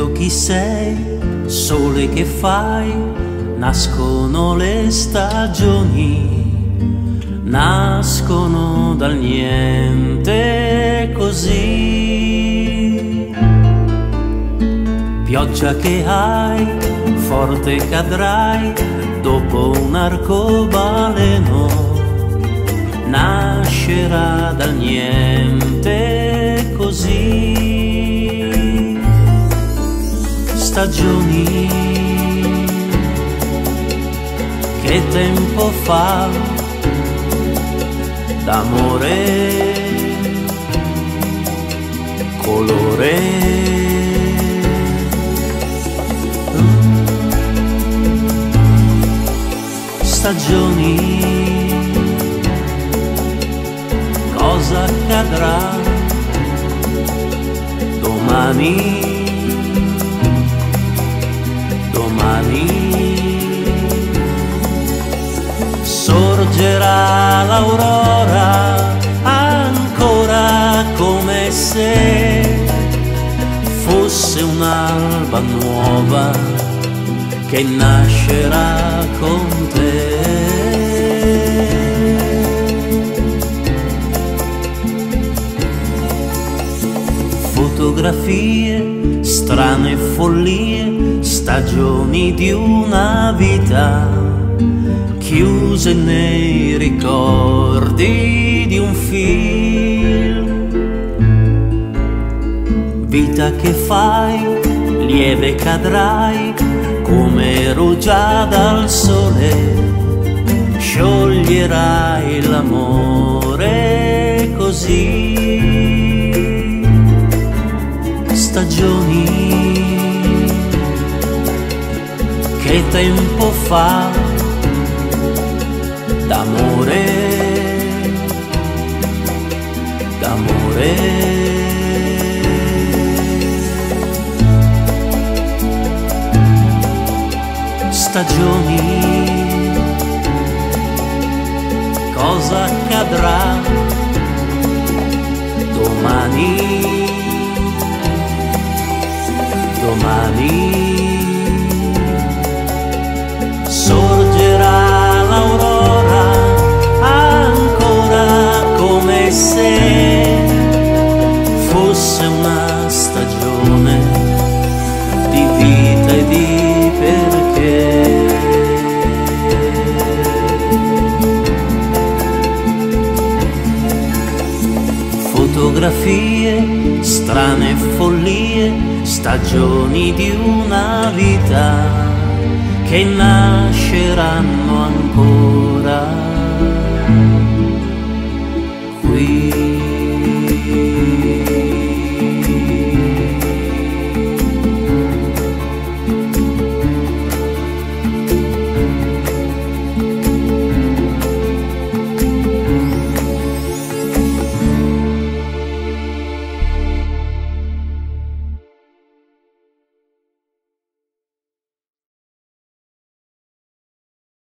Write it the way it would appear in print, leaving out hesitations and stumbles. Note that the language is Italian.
Vento chi sei, sole che fai, nascono le stagioni, nascono dal niente così. Pioggia che hai, forte cadrai, dopo un arcobaleno, nascerà dal niente così. Stagioni, che tempo fa d'amore, colore, stagioni, cosa accadrà domani? Sorgerà l'aurora ancora come se fosse un'alba nuova che nascerà con te. Fotografie, strane follie, stagioni di una vita chiuse nei ricordi di un film. Vita che fai, lieve cadrai come rugiada al sole, scioglierai l'amore così. Stagioni, che tempo fa d'amore, d'amore. Stagioni, cosa accadrà domani? Sorgerà l'aurora ancora come se fosse una stagione di vita e di perché. Fotografie, strane follie, stagioni di una vita che nasceranno ancora.